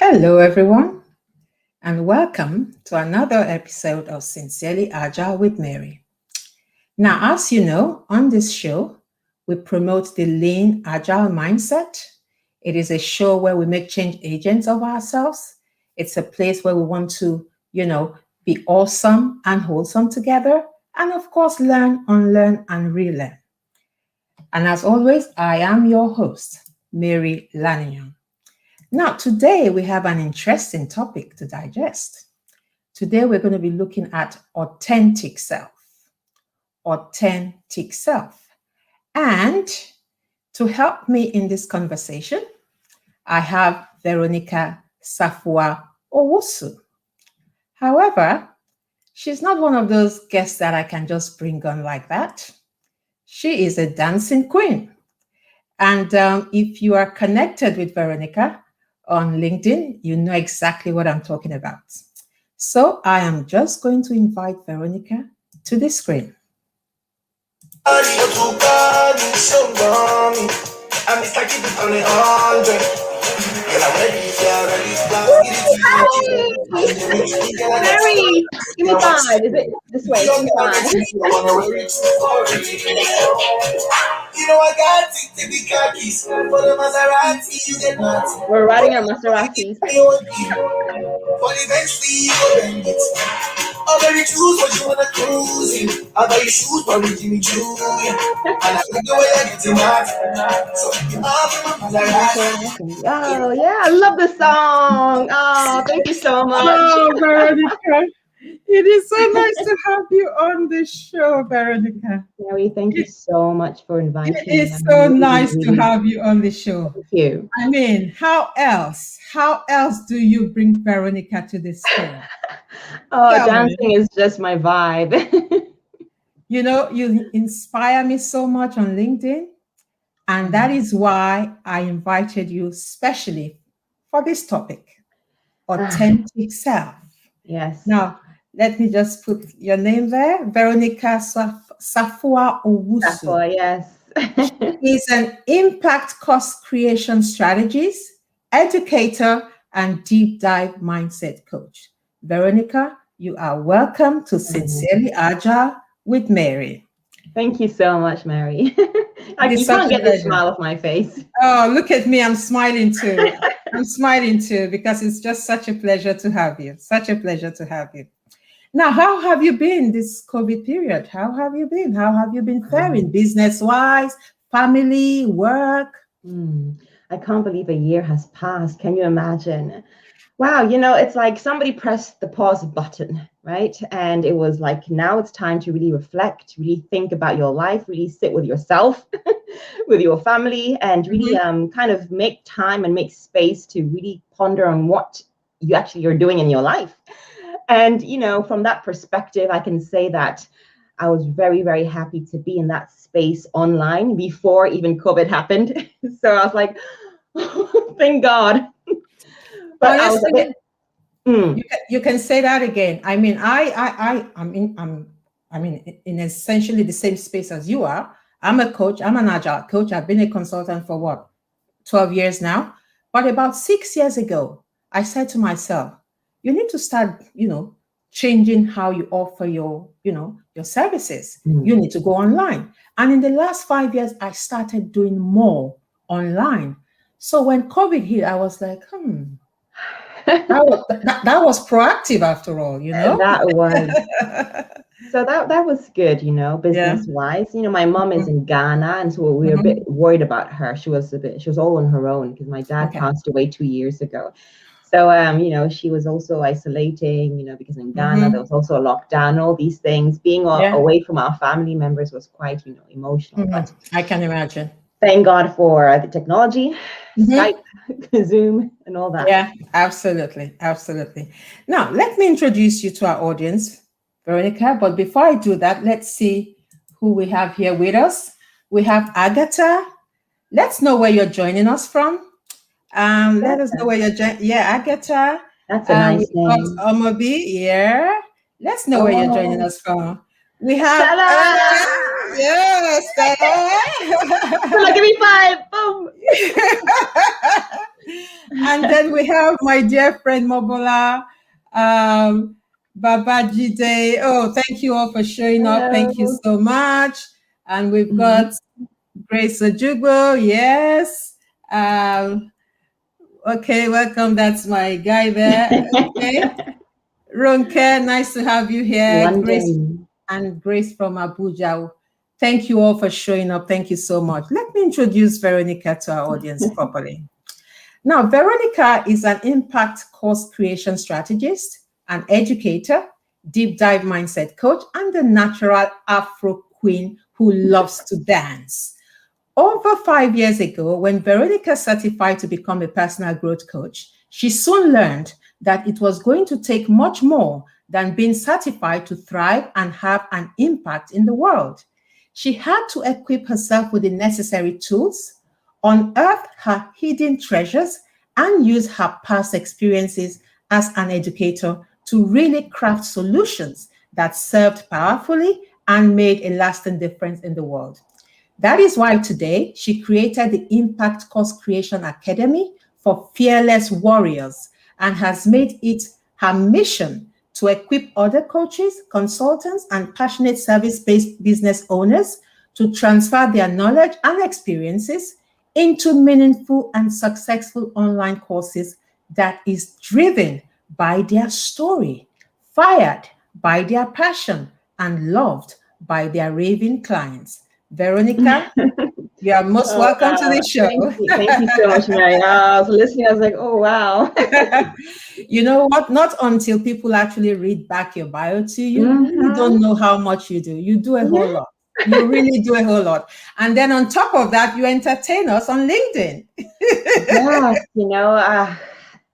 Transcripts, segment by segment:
Hello, everyone, and welcome to another episode of Sincerely Agile with Mary. Now, as you know, on this show, we promote the lean, agile mindset. It is a show where we make change agents of ourselves. It's a place where we want to, be awesome and wholesome together. And of course, learn, unlearn, and relearn. And as always, I am your host, Mary Lanyon. Now, today we have an interesting topic to digest. Today we're going to be looking at authentic self. Authentic self. And to help me in this conversation, I have Veronica Safoa Owusu. However, she's not one of those guests that I can just bring on like that. She is a dancing queen. And if you are connected with Veronica on LinkedIn, you know exactly what I'm talking about. So I am just going to invite Veronica to the screen. Mary, give me 5. Is it this way? Give me 5. I got to be khakis for the Maserati. You get nuts. We're riding our Maseratis. But eventually you will bend it. I'll very choose what you wanna cruise in. I'll buy you shoes, probably Jimmy Choo. And I like the way I get to that. So you Maserati. Oh yeah, I love the song. Oh, thank you so much. Oh, Veronica. It is so nice to have you on the show, Veronica. Mary, thank you so much for inviting me. It is so nice to have you on the show. Thank you. I mean, how else do you bring Veronica to this show? Dancing is just my vibe. You inspire me so much on LinkedIn. And that is why I invited you specially for this topic, authentic self. Yes. Now, let me just put your name there, Veronica Safoa Owusu. Safoa, yes. She's an impact cost creation strategist, educator, and deep dive mindset coach. Veronica, you are welcome to Sincerely Agile with Mary. Thank you so much, Mary. You can't get the smile off my face. Oh, look at me. I'm smiling too. I'm smiling too because it's just such a pleasure to have you. Such a pleasure to have you. Now, how have you been this COVID period? How have you been? How have you been faring business-wise, family, work? I can't believe a year has passed. Can you imagine? Wow, it's like somebody pressed the pause button, right? And it was like, now it's time to really reflect, really think about your life, really sit with yourself, with your family, and really kind of make time and make space to really ponder on what you actually are doing in your life. And, from that perspective, I can say that I was very, very happy to be in that space online before even COVID happened. So I was like, oh, thank God. But honestly, you can say that again. I mean, I'm in essentially the same space as you are. I'm a coach. I'm an agile coach. I've been a consultant for 12 years now. But about 6 years ago, I said to myself, you need to start, changing how you offer your services. You need to go online. And in the last 5 years, I started doing more online. So when COVID hit, I was like, that was proactive after all, That was. So that was good, business-wise. My mom is in Ghana, and so we were a bit worried about her. She was all on her own because my dad passed away 2 years ago. So, she was also isolating, because in Ghana, there was also a lockdown, all these things. Being away from our family members was quite, emotional. But I can imagine. Thank God for the technology, Skype, Zoom, and all that. Yeah, absolutely. Absolutely. Now, let me introduce you to our audience, Veronica. But before I do that, let's see who we have here with us. We have Agatha. Let's know where you're joining us from. Let us know where you're joining. Yeah, Agatha. That's a nice name. Omobi, yeah. Let's know where you're joining us from. We have yes, Stella, give me 5. Boom. And then we have my dear friend Mobola, Babajide. Oh, thank you all for showing up. Thank you Hello. so much. And we've Mhm. got Grace Ojugbo. Yes. Um, okay, welcome. That's my guy there. Okay. Ronke, nice to have you here. Grace London. and Grace from Abuja. Thank you all for showing up. Thank you so much. Let me introduce Veronica to our audience properly. Now, Veronica is an impact course creation strategist, an educator, deep dive mindset coach, and the natural Afro queen who loves to dance. Over 5 years ago, when Veronica certified to become a personal growth coach, she soon learned that it was going to take much more than being certified to thrive and have an impact in the world. She had to equip herself with the necessary tools, unearth her hidden treasures, and use her past experiences as an educator to really craft solutions that served powerfully and made a lasting difference in the world. That is why today she created the Impact Course Creation Academy for fearless warriors and has made it her mission to equip other coaches, consultants, and passionate service based business owners to transfer their knowledge and experiences into meaningful and successful online courses that is driven by their story, fired by their passion, and loved by their raving clients. Veronica, you are most Oh, welcome to the wow. show. Thank you so much, Mary. I was listening. I was like, oh, wow. You know what? Not until people actually read back your bio to you, you really Mhm. don't know how much you do. You do a whole Yeah. lot. You really do a whole lot. And then on top of that, you entertain us on LinkedIn. Yes,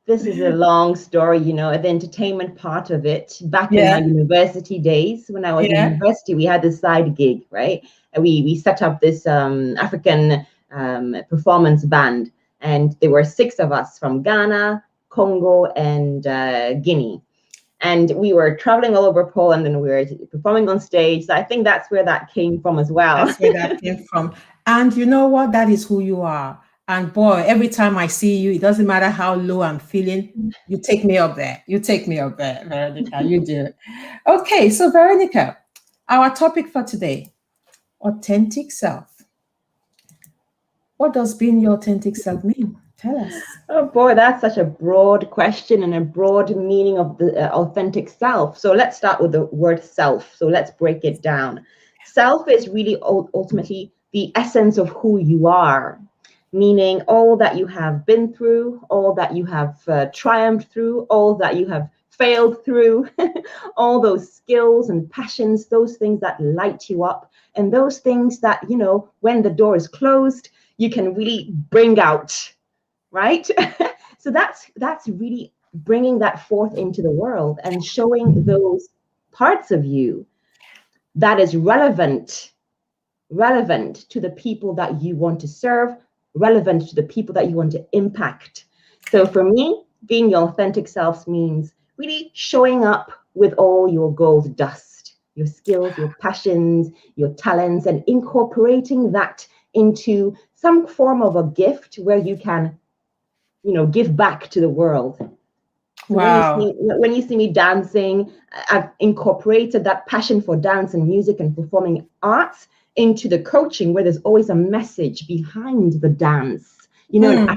this is a long story, the entertainment part of it. Back in my Yeah, university days, when I was in yeah. university, we had this side gig, right? And we set up this African performance band, and there were six of us from Ghana, Congo, and Guinea. And we were traveling all over Poland, and we were performing on stage. So I think that's where that came from as well. That's where that came from. And you know what? That is who you are. And boy, every time I see you, it doesn't matter how low I'm feeling, you take me up there. You take me up there, Veronica. You do. Okay, so Veronica, our topic for today, authentic self. What does being your authentic self mean? Tell us. Oh boy, that's such a broad question and a broad meaning of the authentic self. So let's start with the word self. So let's break it down. Self is really ultimately the essence of who you are, meaning all that you have been through, all that you have triumphed through, all that you have failed through, all those skills and passions, those things that light you up, and those things that, when the door is closed, you can really bring out, right? So that's really bringing that forth into the world and showing those parts of you that is relevant to the people that you want to serve, relevant to the people that you want to impact. So for me, being your authentic self means really showing up with all your gold dust, your skills, your passions, your talents, and incorporating that into some form of a gift where you can give back to the world. So Wow. when you see me dancing, I've incorporated that passion for dance and music and performing arts into the coaching, where there's always a message behind the dance. Mm, In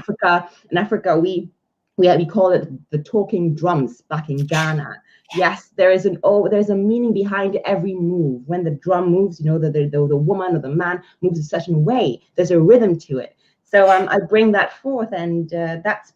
Africa, we call it the talking drums back in Ghana. Yes, there's a meaning behind every move. When the drum moves, the woman or the man moves a certain way. There's a rhythm to it. So I bring that forth, and that's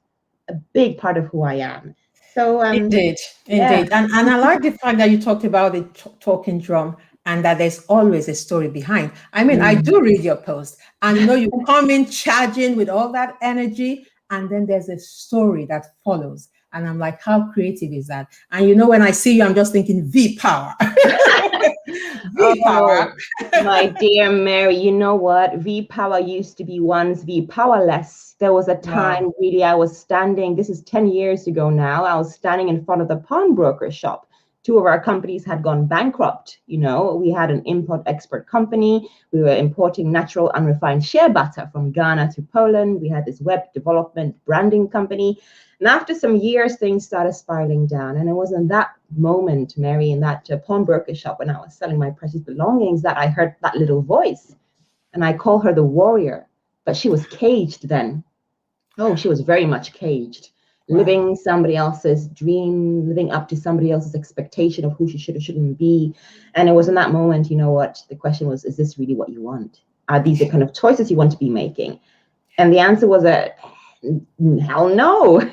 a big part of who I am. So indeed, yeah. indeed. And I like the fact that you talked about the talking drum and that there's always a story behind. I mean, I Mm. do read your post, and you come in charging with all that energy, and then there's a story that follows. And I'm like, how creative is that? And when I see you, I'm just thinking V power. V power. Oh, my dear Mary, you know what? Vpower used to be once Vpowerless. There was a Wow. time, really, I was standing, this is 10 years ago now, I was standing in front of the pawnbroker shop Two of our companies had gone bankrupt. We had an import-export company. We were importing natural unrefined shea butter from Ghana to Poland. We had this web development branding company. And after some years, things started spiraling down. And it was in that moment, Mary, in that pawnbroker shop when I was selling my precious belongings, that I heard that little voice. And I call her the warrior, but she was caged then. Oh, she was very much caged. Wow. Living somebody else's dream, living up to somebody else's expectation of who she should or shouldn't be. And it was in that moment, the question was, is this really what you want? Are these the kind of choices you want to be making? And the answer was hell no.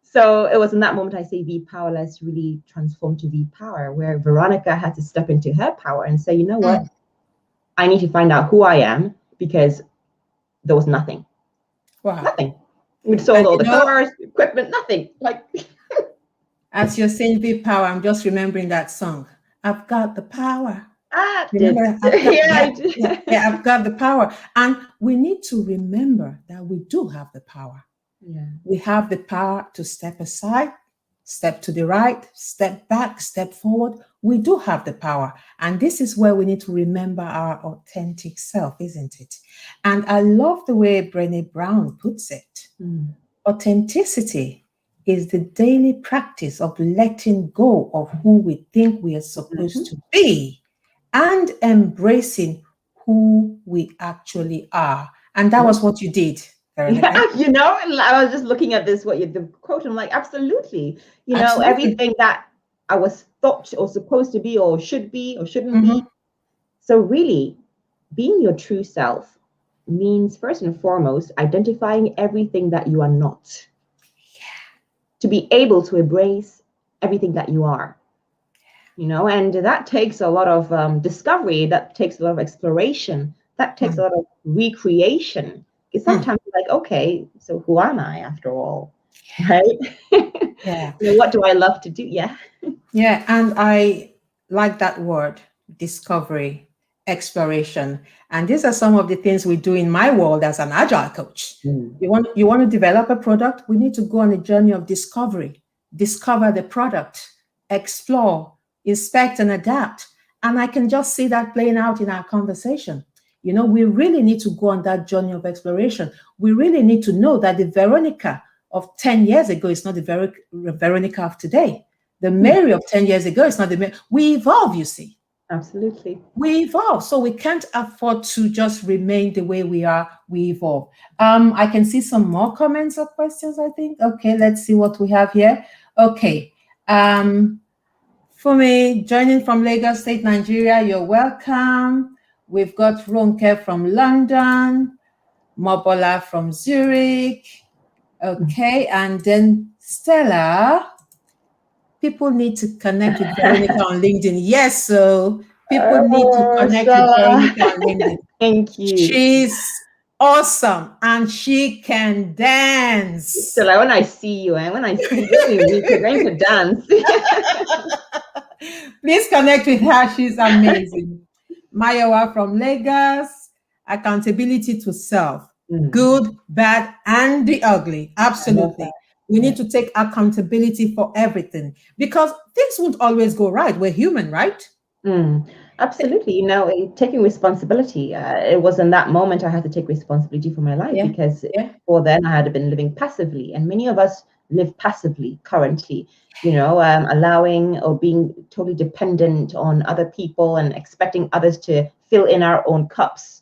So it was in that moment I say Vpower, let's really transform to Vpower, where Veronica had to step into her power and say, you know what? I need to find out who I am, because there was nothing. Wow. Nothing. We sold all the cars, equipment, nothing. As you're saying Vpower, I'm just remembering that song. I've got the power. I did. I've got the power. And we need to remember that we do have the power. Yeah. We have the power to step aside, step to the right, step back, step forward. We do have the power. And this is where we need to remember our authentic self, isn't it? And I love the way Brené Brown puts it. Authenticity is the daily practice of letting go of who we think we are supposed to be and embracing who we actually are. And that was what you did, Veronica. I was just looking at the quote, and I'm like, absolutely. Everything that I was thought or supposed to be or should be or shouldn't be. So really, being your true self means, first and foremost, identifying everything that you are not. To be able to embrace everything that you are. And that takes a lot of discovery, that takes a lot of exploration, that takes a lot of recreation. Because sometimes you're like, okay, so who am I after all? Right? Yeah. What do I love to do? Yeah. Yeah, and I like that word, discovery, exploration. And these are some of the things we do in my world as an agile coach. You want to develop a product, we need to go on a journey of discovery, discover the product, explore, inspect and adapt. And I can just see that playing out in our conversation. We really need to go on that journey of exploration. We really need to know that the Veronica of 10 years ago is not the Veronica of today. The Mary of 10 years ago is not the Mary. We evolve, you see. Absolutely. We evolve. So we can't afford to just remain the way we are. We evolve. I can see some more comments or questions, I think. Okay, let's see what we have here. Okay. Fumi, joining from Lagos State, Nigeria, you're welcome. We've got Ronke from London, Mobola from Zurich. Okay, and then Stella. People need to connect with Veronica on LinkedIn. Yes, so people need to connect with Veronica on LinkedIn. Thank you. She's awesome and she can dance. So when I see you, when I see you, you're going to dance. Please connect with her. She's amazing. Mayowa from Lagos, accountability to self. Good, bad, and the ugly. Absolutely. We need to take accountability for everything because things won't always go right. We're human, right? Absolutely. Taking responsibility. It was in that moment I had to take responsibility for my life because before then I had been living passively. And many of us live passively currently, allowing or being totally dependent on other people and expecting others to fill in our own cups.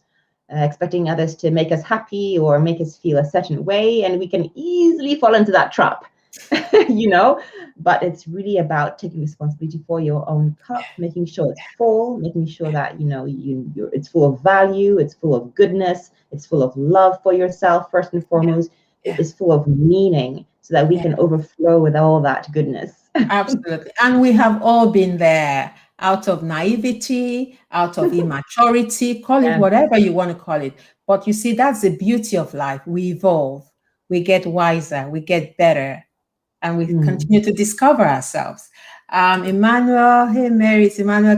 Expecting others to make us happy or make us feel a certain way. And we can easily fall into that trap, but it's really about taking responsibility for your own cup, making sure it's full, making sure that, it's full of value, it's full of goodness, it's full of love for yourself, first and foremost. It is full of meaning so that we can overflow with all that goodness. Absolutely. And we have all been there. Out of naivety, out of immaturity, call it whatever you want to call it. But you see, that's the beauty of life. We evolve, we get wiser, we get better, and we continue to discover ourselves. Emmanuel, hey Mary, it's Emmanuel.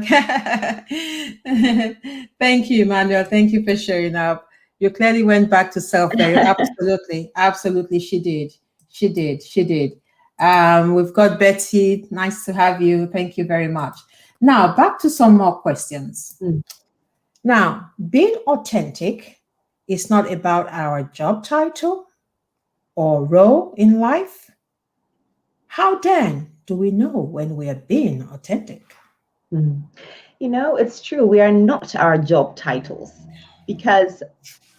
Thank you, Emmanuel. Thank you for showing up. You clearly went back to self-care. Absolutely, absolutely, she did. We've got Betty. Nice to have you. Thank you very much. Now, back to some more questions. Mm. Now, being authentic is not about our job title or role in life. How then do we know when we are being authentic? Mm. It's true. We are not our job titles, because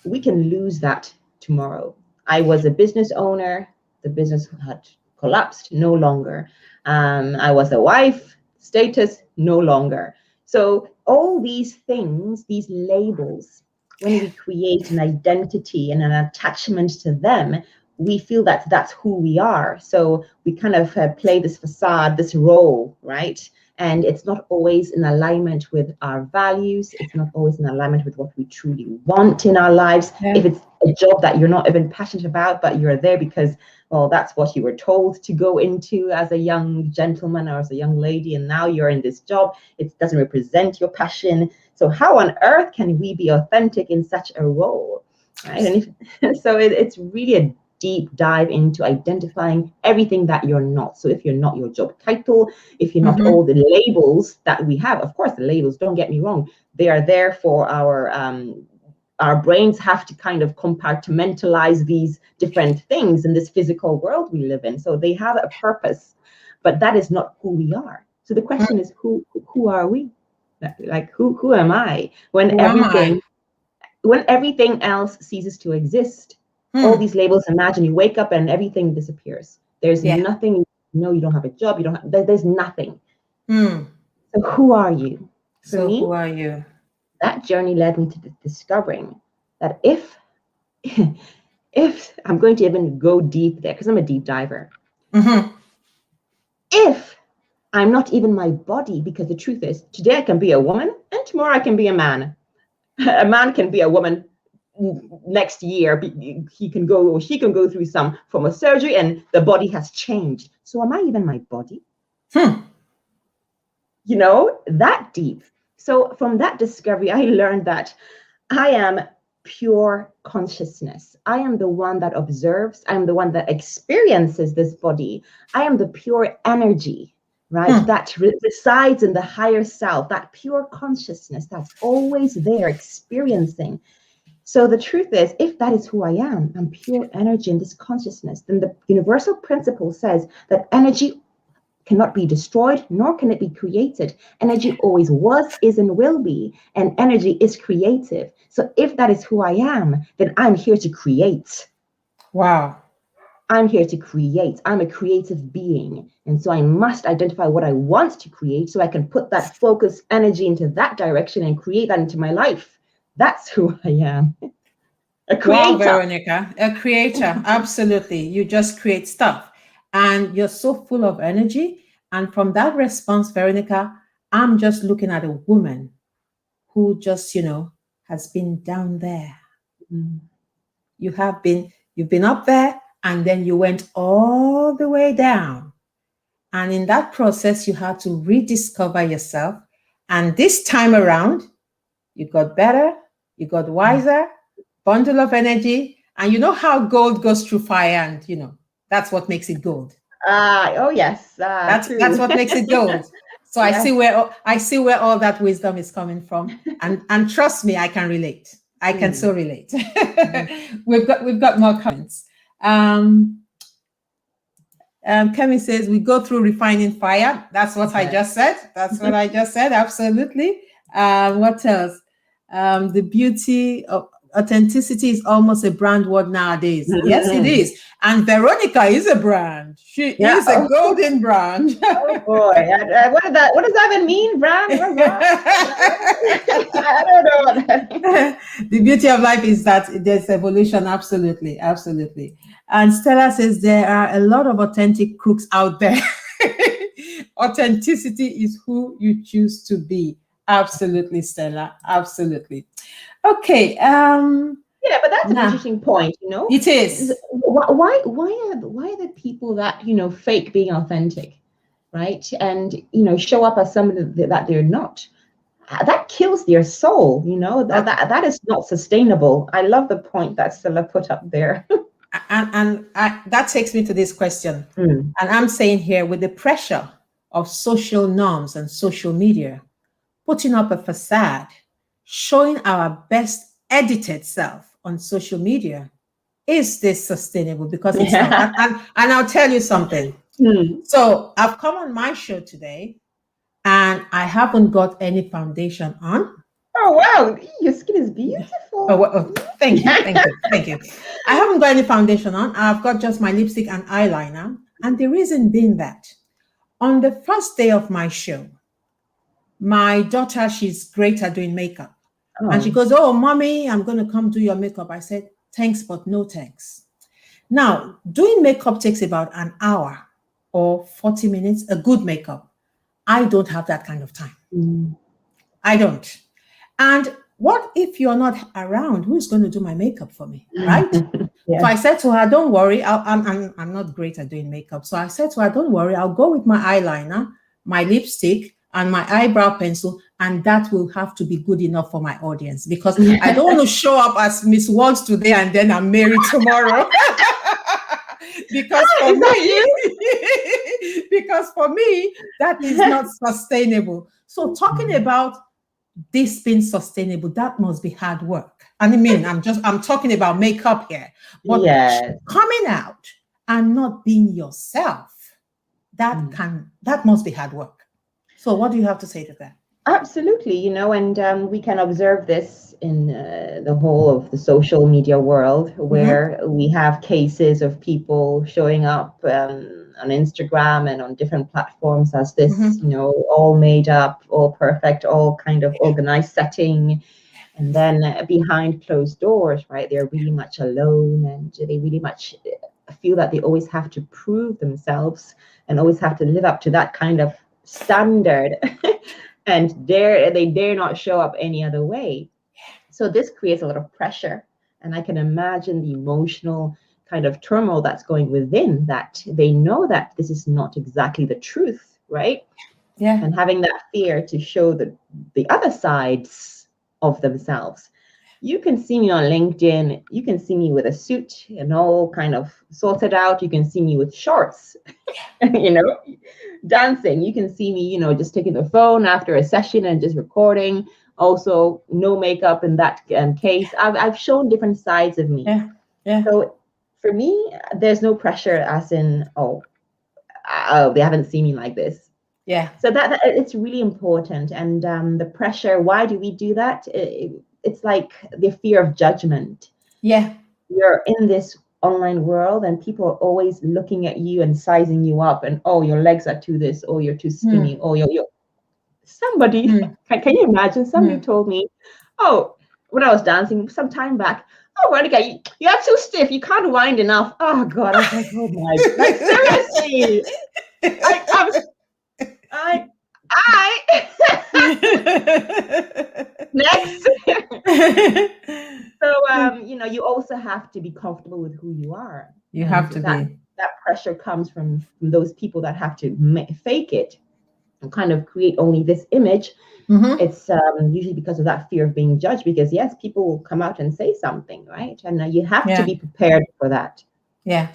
we can lose that tomorrow. I was a business owner. The business had collapsed, no longer. I was a wife, status, no longer. So all these things, these labels, when we create an identity and an attachment to them, we feel that that's who we are. So we kind of play this facade, this role, right? And it's not always in alignment with our values. It's not always in alignment with what we truly want in our lives. Yeah. If it's a job that you're not even passionate about, but you're there because, well, that's what you were told to go into as a young gentleman or as a young lady, and now you're in this job, it doesn't represent your passion. So how on earth can we be authentic in such a role, right? And so it's really a deep dive into identifying everything that you're not. So if you're not your job title, if you're not all the labels that we have, of course the labels, don't get me wrong, they are there for our brains have to kind of compartmentalize these different things in this physical world we live in. So they have a purpose, but that is not who we are. So the question is, who are we? Like who am I when Who am I? everything else ceases to exist? All these labels, imagine you wake up and everything disappears. There's Yeah. nothing, you don't have a job, there's nothing. Hmm. So who are you? For So me, who are you? that journey led me to discovering that if I'm going to even go deep there, because I'm a deep diver, if I'm not even my body, because the truth is, today I can be a woman and tomorrow I can be a man. A man can be a woman next year. He can go or she can go through some form of surgery and the body has changed. So am I even my body? That deep. So from that discovery, I learned that I am pure consciousness. I am the one that observes. I am the one that experiences this body. I am the pure energy, right? That resides in the higher self, that pure consciousness that's always there experiencing. So the truth is, if that is who I am, I'm pure energy in this consciousness, then the universal principle says that energy cannot be destroyed, nor can it be created. Energy always was, is, and will be, and energy is creative. So if that is who I am, then I'm here to create. Wow. I'm here to create. I'm a creative being. And so I must identify what I want to create so I can put that focus energy into that direction and create that into my life. That's who I am. A creator. Wow, Veronica, a creator. Absolutely. You just create stuff and you're so full of energy. And from that response, Veronica, I'm just looking at a woman who just, has been down there. You've been up there and then you went all the way down. And in that process, you had to rediscover yourself. And this time around, you got better, you got wiser, bundle of energy. And you know how gold goes through fire, and that's what makes it gold. Oh yes, That's what makes it gold. So yes. I see where all that wisdom is coming from, and trust me, I can relate. I can so relate. We've got more comments. Kemi says we go through refining fire. That's what I just said. That's what I just said. Absolutely. What else? The beauty of authenticity is almost a brand word nowadays. Yes, it is. And Veronica is a brand. She is a golden brand. Oh boy. What does that even mean, brand? I don't know. The beauty of life is that there's evolution. Absolutely. Absolutely. And Stella says there are a lot of authentic crooks out there. Authenticity is who you choose to be. Absolutely, Stella. Absolutely. Okay. Yeah, but that's an interesting point. It is. Why are the people that fake being authentic, right? And show up as somebody that they're not. That kills their soul. That is not sustainable. I love the point that Stella put up there. That takes me to this question. Mm. And I'm saying here, with the pressure of social norms and social media, putting up a facade, showing our best edited self on social media, is this sustainable? Because it's not. And I'll tell you something. Mm. So I've come on my show today and I haven't got any foundation on. Oh, wow. Your skin is Oh, beautiful. thank you, thank you, thank you. I haven't got any foundation on. I've got just my lipstick and eyeliner. And the reason being that on the first day of my show, my daughter, she's great at doing makeup. And she Oh. goes, "Oh, mommy, I'm going to come do your makeup." I said, "Thanks, but no thanks." Now, doing makeup takes about an hour or 40 minutes, a good makeup. I don't have that kind of time. Mm. I don't. And what if you're not around? Who's going to do my makeup for me, right? Yeah. So I said to her, "Don't worry, I'm not great at doing makeup." So I said to her, "Don't worry, I'll go with my eyeliner, my lipstick, and my eyebrow pencil, and that will have to be good enough for my audience because I don't want to show up as Miss World today and then I'm married tomorrow." Because for Is that me, because for me, that is not sustainable. So talking about this being sustainable, that must be hard work. And I mean, I'm talking about makeup here, but Yes. coming out and not being yourself, that must be hard work. So what do you have to say to that? Absolutely, and we can observe this in the whole of the social media world, Mm-hmm. where we have cases of people showing up on Instagram and on different platforms as this, Mm-hmm. all made up, all perfect, all kind of organized setting. And then behind closed doors, right, they're really much alone, and they really much feel that they always have to prove themselves and always have to live up to that kind of standard. And they dare not show up any other way. So this creates a lot of pressure. And I can imagine the emotional kind of turmoil that's going within that. They know that this is not exactly the truth, right? Yeah. And having that fear to show the other sides of themselves. You can see me on LinkedIn. You can see me with a suit and all kind of sorted out. You can see me with shorts, dancing. You can see me, just taking the phone after a session and just recording. Also, no makeup in that case. I've shown different sides of me. Yeah. Yeah. So for me, there's no pressure as in, oh, they haven't seen me like this. Yeah. So that it's really important. And the pressure, why do we do that? It's like the fear of judgment. Yeah. You're in this online world and people are always looking at you and sizing you up, and oh, your legs are too this, or you're too skinny, or you're somebody. Can you imagine? Somebody told me, oh, when I was dancing some time back, oh, Veronica, you're too stiff, you can't wind enough. Oh God, I was like, oh my, like seriously. Next. So you also have to be comfortable with who you are. You have to that be. that pressure comes from those people that have to fake it and kind of create only this image. It's usually because of that fear of being judged, because yes, people will come out and say something, right? And you have to be prepared for that. Yeah.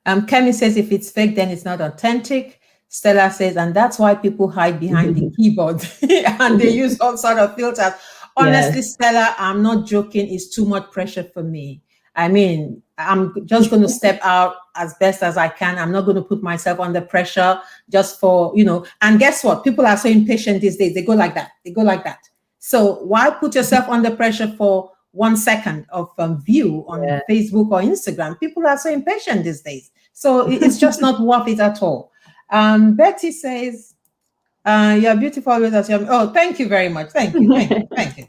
Kemi says if it's fake, then it's not authentic. Stella says, and that's why people hide behind the keyboard and they use all sort of filters. Honestly, Yes. Stella, I'm not joking. It's too much pressure for me. I mean, I'm just going to step out as best as I can. I'm not going to put myself under pressure just for, and guess what? People are so impatient these days. They go like that. So why put yourself under pressure for 1 second of view on Facebook or Instagram? People are so impatient these days. So it's just not worth it at all. Betty says, you're beautiful always as you're. Oh, thank you very much. Thank you.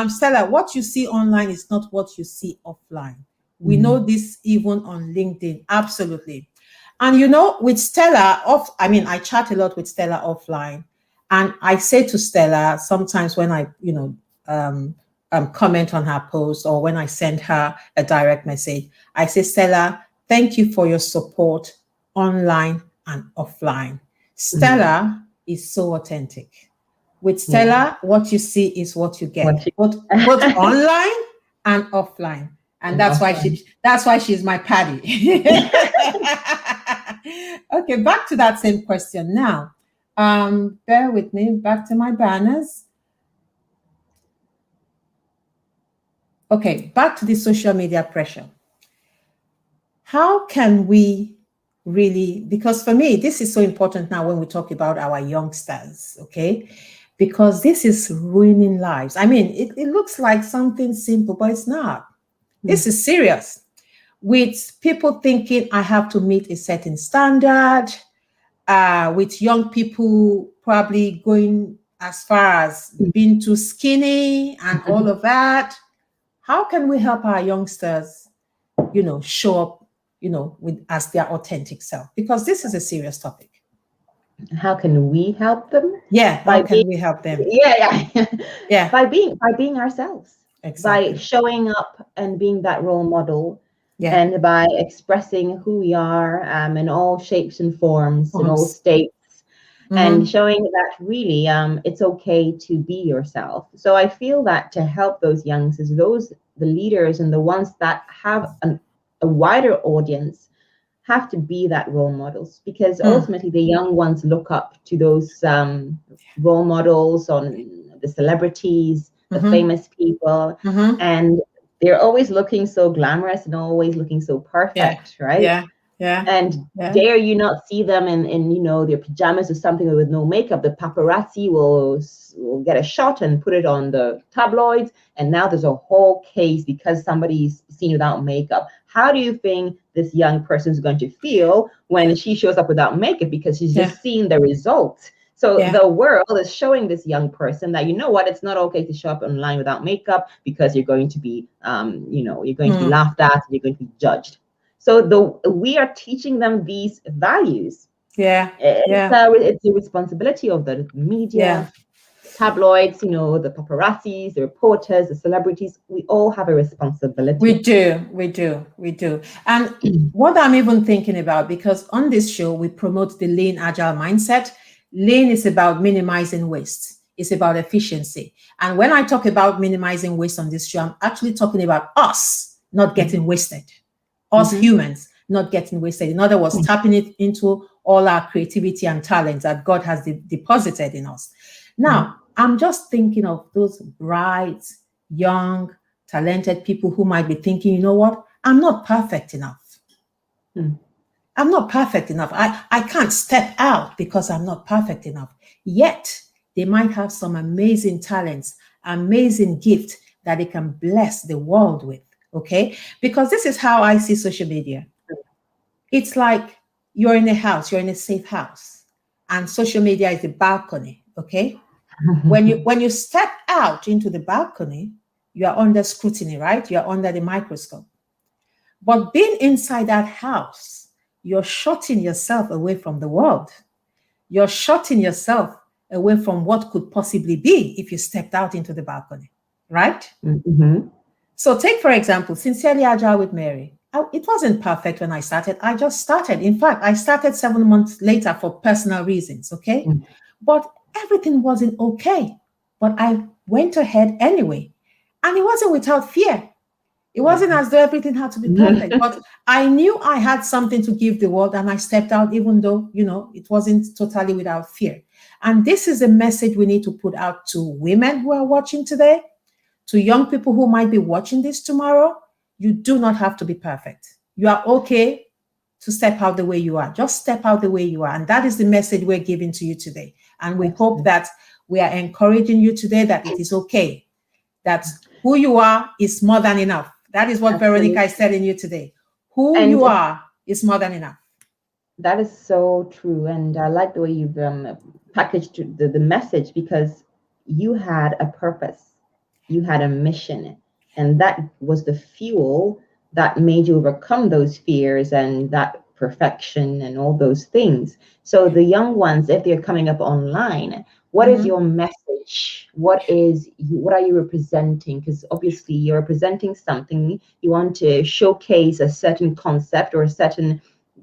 Stella, what you see online is not what you see offline. We know this even on LinkedIn. Absolutely. And with Stella, I chat a lot with Stella offline. And I say to Stella, sometimes when I, comment on her post or when I send her a direct message, I say, Stella, thank you for your support online and offline. Stella is so authentic. With Stella, what you see is what you get, both online and offline. And Awesome. that's why she's my paddy. Okay, back to that same question now. Bear with me, back to my banners. Okay, back to the social media pressure. How can we really, because for me, this is so important now when we talk about our youngsters, okay? Because this is ruining lives. I mean, it looks like something simple, but it's not. This is serious. With people thinking I have to meet a certain standard, with young people probably going as far as being too skinny and all of that. How can we help our youngsters, show up, with as their authentic self? Because this is a serious topic. How can we help them? Yeah, how can we help them? Yeah. Yeah, by being ourselves, exactly. by showing up and being that role model, Yeah. and by expressing who we are, in all shapes and forms, in all states, and showing that really it's okay to be yourself. So I feel that to help those youngsters, the leaders and the ones that have a wider audience, have to be that role models, because ultimately the young ones look up to those role models, on the celebrities, the famous people, and they're always looking so glamorous and always looking so perfect, right? Yeah. And dare you not see them in their pajamas or something with no makeup, the paparazzi will get a shot and put it on the tabloids, and now there's a whole case because somebody's seen without makeup. How do you think this young person is going to feel when she shows up without makeup, because she's just seen the results? So the world is showing this young person that, it's not okay to show up online without makeup, because you're going to be you're going to be laughed at, you're going to be judged. So we are teaching them these values. It's the responsibility of the media, tabloids, the paparazzis, the reporters, the celebrities. We all have a responsibility. We do. And what I'm even thinking about, because on this show, we promote the lean agile mindset. Lean is about minimizing waste. It's about efficiency. And when I talk about minimizing waste on this show, I'm actually talking about us not getting wasted. Us humans not getting wasted. In other words, tapping it into all our creativity and talents that God has deposited in us. Now, I'm just thinking of those bright, young, talented people who might be thinking, you know what? I'm not perfect enough. I'm not perfect enough. I can't step out because I'm not perfect enough. Yet, they might have some amazing talents, amazing gift that they can bless the world with. Okay? Because this is how I see social media. It's like you're in a house, you're in a safe house, and social media is the balcony. Okay? When you step out into the balcony, you are under scrutiny, right? You're under the microscope. But being inside that house, you're shutting yourself away from the world. You're shutting yourself away from what could possibly be if you stepped out into the balcony, right? So take, for example, Sincerely Agile with Mary. It wasn't perfect when I started. I just started. In fact, I started 7 months later for personal reasons, okay? But everything wasn't okay. But I went ahead anyway. And it wasn't without fear. It wasn't as though everything had to be perfect, but I knew I had something to give the world, and I stepped out, even though, it wasn't totally without fear. And this is a message we need to put out to women who are watching today, to young people who might be watching this tomorrow. You do not have to be perfect. You are okay to step out the way you are. Just step out the way you are. And that is the message we're giving to you today. And we hope that we are encouraging you today that it is okay, that who you are is more than enough. That is what Veronica is telling you today. Who you are is more than enough. That is so true. And I like the way you've packaged the message, because you had a purpose, you had a mission, and that was the fuel that made you overcome those fears and that perfection and all those things. So the young ones, if they're coming up online, what is your message? What are you representing? Because obviously you're representing something. You want to showcase a certain concept or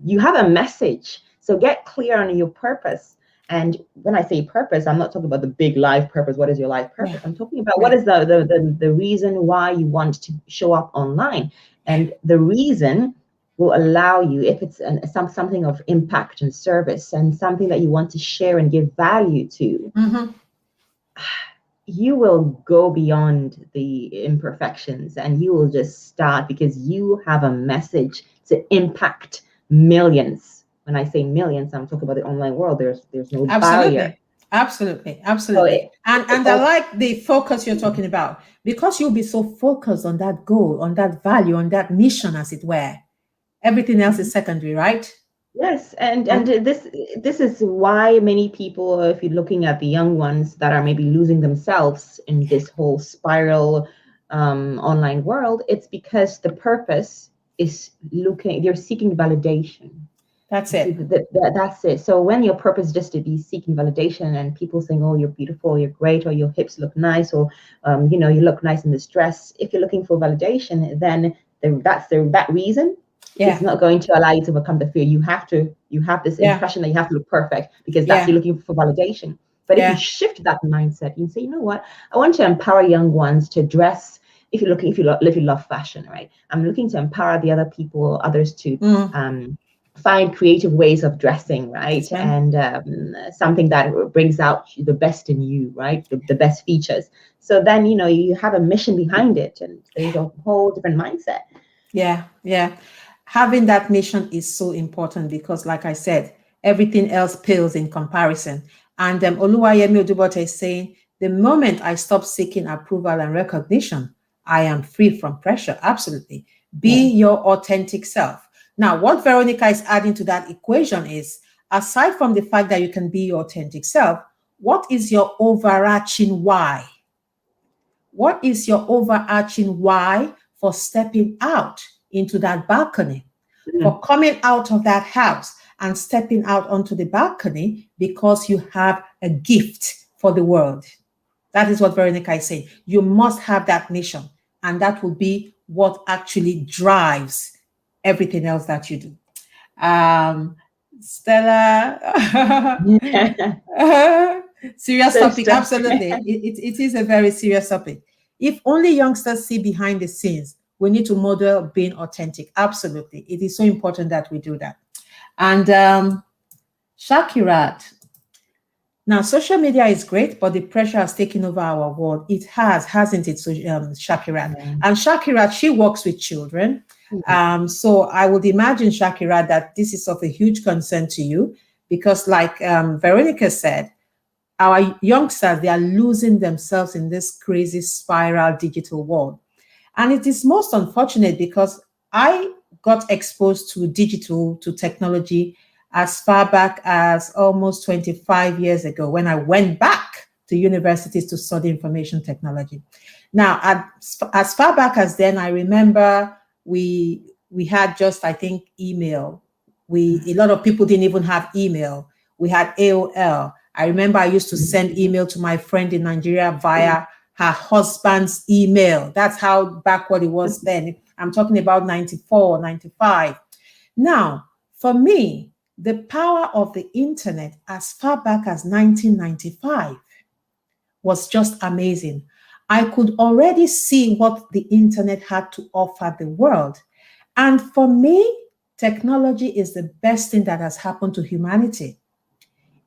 you have a message. So get clear on your purpose And when I say purpose, I'm not talking about the big life purpose. What is your life Yeah. purpose? I'm talking about Yeah. what is the reason why you want to show up online. And the reason will allow you, if it's something of impact and service and something that you want to share and give value to, Mm-hmm. you will go beyond the imperfections and you will just start because you have a message to impact millions. When I say millions, I'm talking about the online world. There's no barrier. Absolutely. So Absolutely. And I all like the focus you're talking about, because you'll be so focused on that goal, on that value, on that mission, as it were. Everything else is secondary, right? yes, and And this is why many people, if you're looking at the young ones that are maybe losing themselves in this whole spiral online world, it's because the purpose is they're seeking validation. that's You see, it. that's it. So when your purpose is just to be seeking validation and people saying, oh, you're beautiful, you're great, or your hips look nice, or you look nice in this dress. If you're looking for validation, then that reason is Yeah. not going to allow you to overcome the fear. You have this Yeah. impression that you have to look perfect because that's Yeah. you're looking for validation. But if you Yeah. shift that mindset, you say, you know what, I want to empower young ones to dress. If you love fashion, right? I'm looking to empower the other people, others to Mm. find creative ways of dressing, right? Yes, ma'am. And something that brings out the best in you, right? The best features. So then, you have a mission behind it and there's a whole different mindset. Yeah. Yeah. Having that mission is so important because, like I said, everything else pales in comparison. And Oluwayemi Odubote is saying, the moment I stop seeking approval and recognition, I am free from pressure. Absolutely. Be Yeah. your authentic self. Now, what Veronica is adding to that equation is, aside from the fact that you can be your authentic self, what is your overarching why? What is your overarching why for stepping out into that balcony, Mhm. for coming out of that house and stepping out onto the balcony because you have a gift for the world? That is what Veronica is saying. You must have that mission, and that will be what actually drives everything else that you do. Stella, serious So topic. stress. Absolutely. It is a very serious topic. If only youngsters see behind the scenes, we need to model being authentic. Absolutely. It is so important that we do that. And Shakirat, now, social media is great, but the pressure has taken over our world. It has, hasn't it, so, Shakirat? Yeah. And Shakirat, she works with children. So I would imagine, Shakirat, that this is of a huge concern to you because, like Veronica said, our youngsters, they are losing themselves in this crazy spiral digital world. And it is most unfortunate because I got exposed to digital, to technology, as far back as almost 25 years ago when I went back to universities to study information technology. Now, as far back as then, I remember we had just, I think, email. A lot of people didn't even have email. We had AOL. I remember I used to send email to my friend in Nigeria via her husband's email. That's how backward it was then. I'm talking about 94, 95. Now, for me, the power of the internet as far back as 1995 was just amazing. I could already see what the internet had to offer the world. And for me, technology is the best thing that has happened to humanity.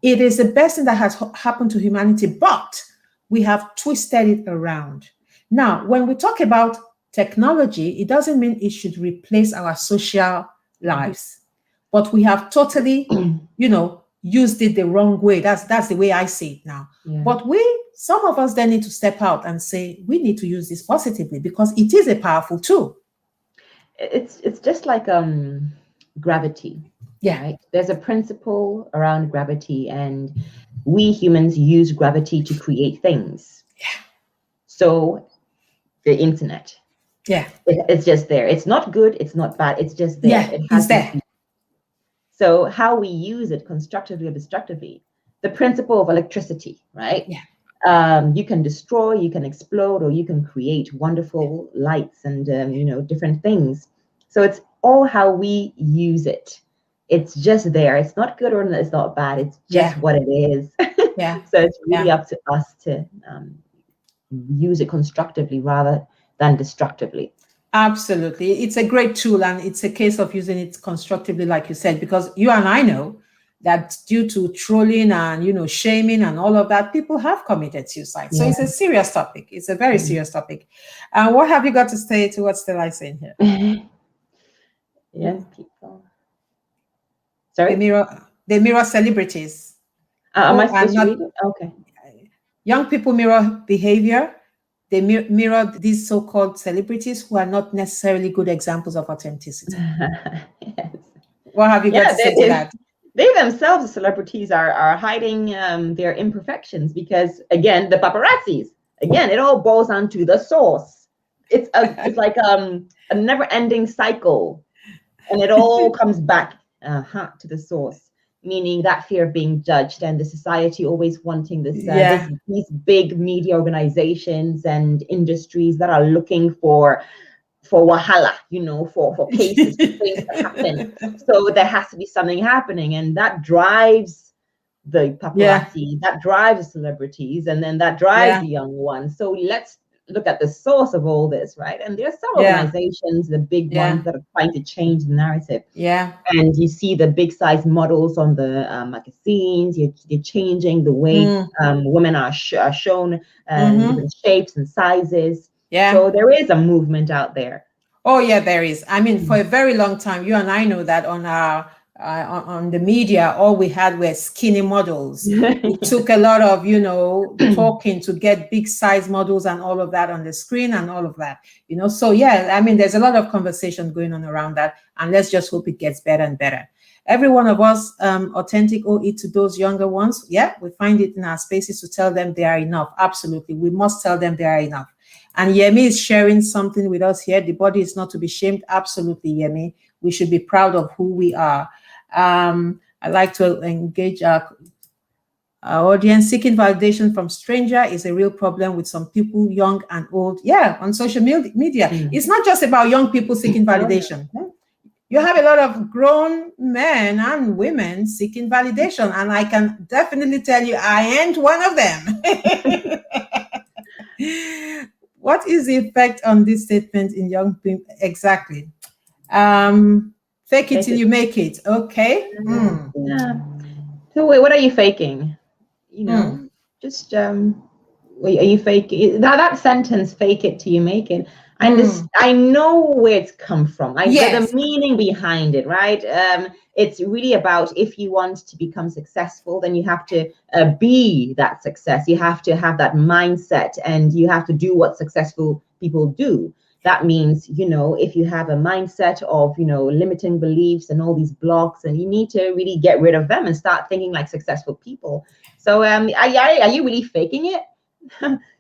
It is the best thing that has happened to humanity, but we have twisted it around. Now, when we talk about technology, it doesn't mean it should replace our social lives, but we have totally, used it the wrong way. That's the way I see it now. Yeah. But some of us then need to step out and say, we need to use this positively because it is a powerful tool. It's just like gravity. Yeah. Right? There's a principle around gravity, and we humans use gravity to create things. Yeah. So the internet, Yeah. it's just there. It's not good. It's not bad. It's just there. Yeah. It It's has this. there. So how we use it constructively or destructively, the principle of electricity, right? Yeah. You can destroy, you can explode, or you can create wonderful lights and different things. So it's all how we use it. it's just there. It's not good or it's not bad. It's just Yeah. what it is. Yeah. So it's really Yeah. up to us to use it constructively rather than destructively. Absolutely. It's a great tool, and it's a case of using it constructively, like you said, because you and I know that due to trolling and, shaming and all of that, people have committed suicide. So Yeah. it's a serious topic. It's a very serious topic. And what have you got to say to what Stella is saying here? Young people. They Sorry? mirror celebrities Am I who are supposed to not read it? Okay. young people mirror behavior. They mirror these so-called celebrities who are not necessarily good examples of authenticity. Yes. What have you got to say to that? They themselves, the celebrities, are hiding their imperfections because, again, the paparazzis. Again, it all boils down to the source. It's like a never-ending cycle, and it all comes back to the source. Meaning that fear of being judged and the society always wanting this, these big media organizations and industries that are looking for wahala, for cases, for things to happen. So there has to be something happening, and that drives the paparazzi, that drives the celebrities, and then that drives the young ones. So let's look at the source of all this, right? And there are some organizations, the big ones, that are trying to change the narrative. Yeah. And you see the big size models on the magazines. You're changing the way women are shown in different shapes and sizes. Yeah. So there is a movement out there. Oh yeah, there is. I mean, for a very long time, you and I know that on our on the media, all we had were skinny models. It took a lot of, talking to get big size models and all of that on the screen and all of that, So yeah, I mean, there's a lot of conversation going on around that, and let's just hope it gets better and better. Every one of us, authentic owe it to those younger ones. Yeah, we find it in our spaces to tell them they are enough. Absolutely, we must tell them they are enough. And Yemi is sharing something with us here. The body is not to be shamed. Absolutely, Yemi. We should be proud of who we are. I like to engage our audience. Seeking validation from stranger is a real problem with some people, young and old. Yeah, on social media. It's not just about young people seeking validation. You have a lot of grown men and women seeking validation, and I can definitely tell you I ain't one of them. What is the effect on this statement in young people? Exactly. Fake it till you make it. Okay. Yeah. So wait, what are you faking? Just are you faking that sentence? Fake it till you make it. I know where it's come from. The meaning behind it, right? It's really about if you want to become successful, then you have to be that success. You have to have that mindset, and you have to do what successful people do. That means, if you have a mindset of, limiting beliefs and all these blocks, and you need to really get rid of them and start thinking like successful people. So are you really faking it?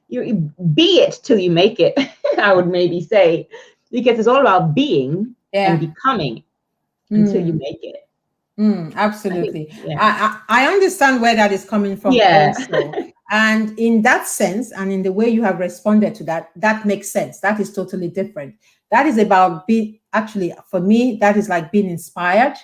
You be it till you make it, I would maybe say, because it's all about being and becoming until you make it. Absolutely. I understand where that is coming from also. And in that sense, and in the way you have responded to that, that makes sense. That is totally different. That is about actually, for me, that is like being inspired,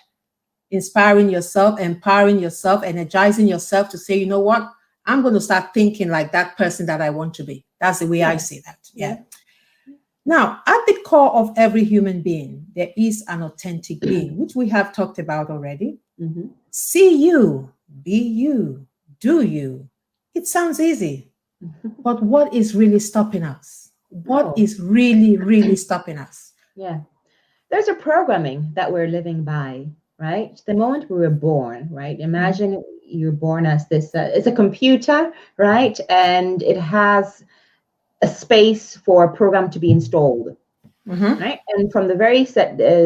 inspiring yourself, empowering yourself, energizing yourself to say, you know what? I'm going to start thinking like that person that I want to be. That's the way I see that. Yeah. Now, at the core of every human being, there is an authentic being, which we have talked about already. See you, be you, do you. It sounds easy, but what is really stopping us? What is really, really stopping us? Yeah. There's a programming that we're living by, right? The moment we were born, right? Imagine you're born as this, it's a computer, right? And it has a space for a program to be installed, right? And from the very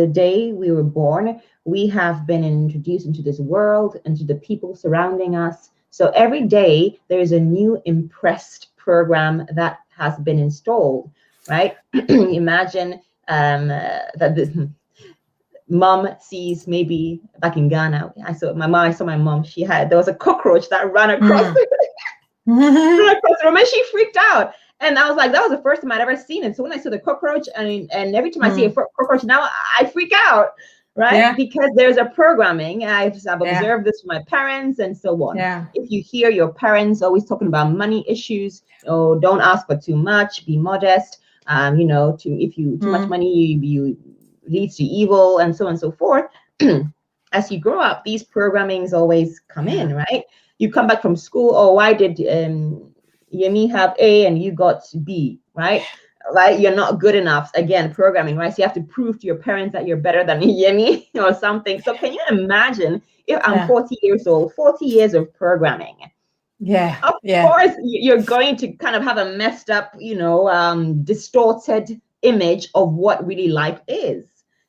day we were born, we have been introduced into this world, into the people surrounding us. So every day there is a new impressed program that has been installed, right? Imagine that the mom sees, maybe back in Ghana, I saw my mom, there was a cockroach that ran across ran across the room, and she freaked out. And I was like, that was the first time I'd ever seen it. So when I saw the cockroach, and every time I see a cockroach now, I freak out. right? Yeah. Because there's a programming. I've Yeah. observed this from my parents and so on. Yeah. If you hear your parents always talking about money issues, oh, don't ask for too much, be modest. If you too much Mm. money, you leads to evil and so on and so forth. As you grow up, these programmings always come Yeah. in, right? You come back from school, oh, why did Yemi have A and you got B, right? Like you're not good enough. Again, programming, right? So you have to prove to your parents that you're better than Yemi or something. So can you imagine if I'm Yeah. 40 years old, 40 years of programming? Yeah. Of Yeah. course, you're going to kind of have a messed up, distorted image of what really life is.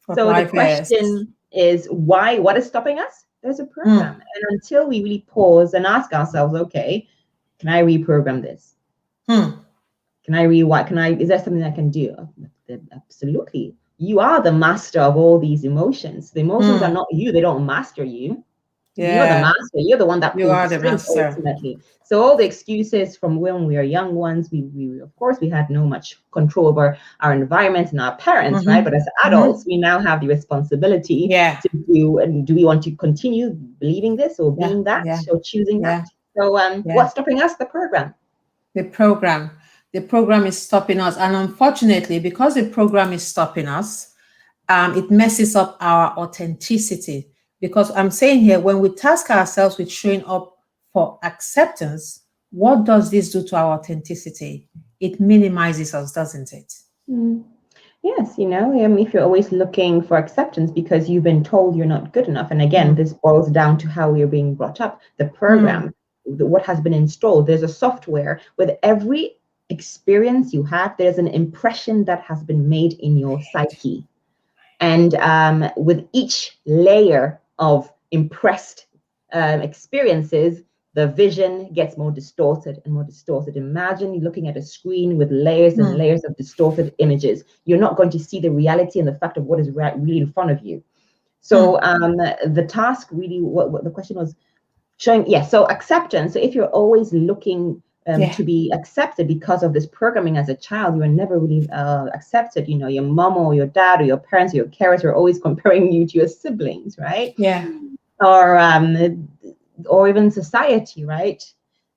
What So the life is. question is why? What is stopping us? There's a program. Mm. And until we really pause and ask ourselves, okay, can I reprogram this? Hmm. Can I rewrite? Is there something I can do? Absolutely. You are the master of all these emotions. The emotions are Hmm. not you, they don't master you. You're the Yeah. master. You're the one that You pulls the are the strings master. ultimately. So all the excuses from when we are young ones, we of course we had no much control over our environment and our parents, right? Mm-hmm. But as Mm-hmm. adults, we now have the responsibility Yeah. to do. And do we want to continue believing this or Yeah. being that Yeah. or choosing that? Yeah. So Yeah. what's stopping us? The program. The program. The program is stopping us. And unfortunately, because the program is stopping us, it messes up our authenticity. Because I'm saying here, when we task ourselves with showing up for acceptance, what does this do to our authenticity? It minimizes us, doesn't it? Mm. Yes, if you're always looking for acceptance because you've been told you're not good enough, and again, Mm. this boils down to how we're being brought up, the Mm. program, what has been installed. There's a software with every experience you have, there's an impression that has been made in your psyche. And with each layer of impressed experiences, the vision gets more distorted and more distorted. Imagine looking at a screen with layers and Mm. layers of distorted images. You're not going to see the reality and the fact of what is really in front of you. So Mm. the task really, what the question was showing, yes. So acceptance. So if you're always looking Yeah. to be accepted because of this programming as a child, you were never really accepted. Your mom or your dad or your parents or your carers are always comparing you to your siblings, right? Yeah. Or even society, right?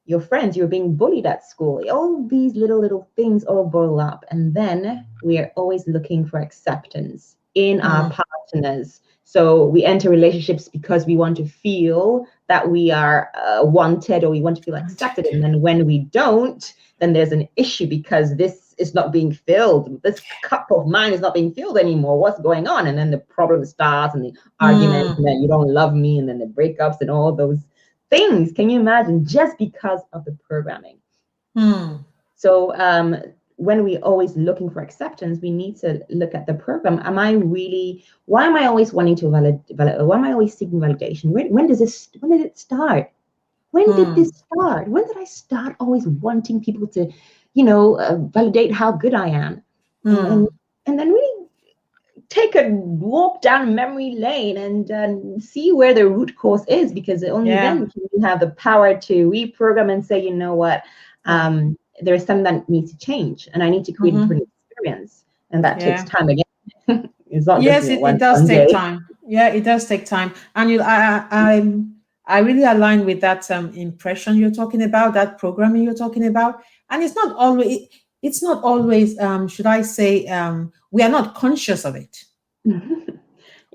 Your friends, you're being bullied at school. All these little things all boil up, and then we are always looking for acceptance in our Mm. partners. So we enter relationships because we want to feel that we are wanted, or we want to feel accepted. And then when we don't, then there's an issue because this is not being filled. This cup of mine is not being filled anymore. What's going on? And then the problem starts and the arguments, Mm. and then you don't love me, and then the breakups and all those things. Can you imagine? Just because of the programming. Mm. So when we're always looking for acceptance, we need to look at the program. Why am I always wanting to why am I always seeking validation? When did it start? When did Mm. this start? When did I start always wanting people to, validate how good I am? And Mm. then really take a walk down memory lane and see where the root cause is, because only Yeah. then can you have the power to reprogram and say, you know what, Yeah. there is something that needs to change, and I need to create a Mm-hmm. different experience, and that takes Yeah. time again. It's not just Yes, it one does one take day. time. Yeah, it does take time. And I really align with that impression you're talking about, that programming you're talking about. And it's not always should I say we are not conscious of it. We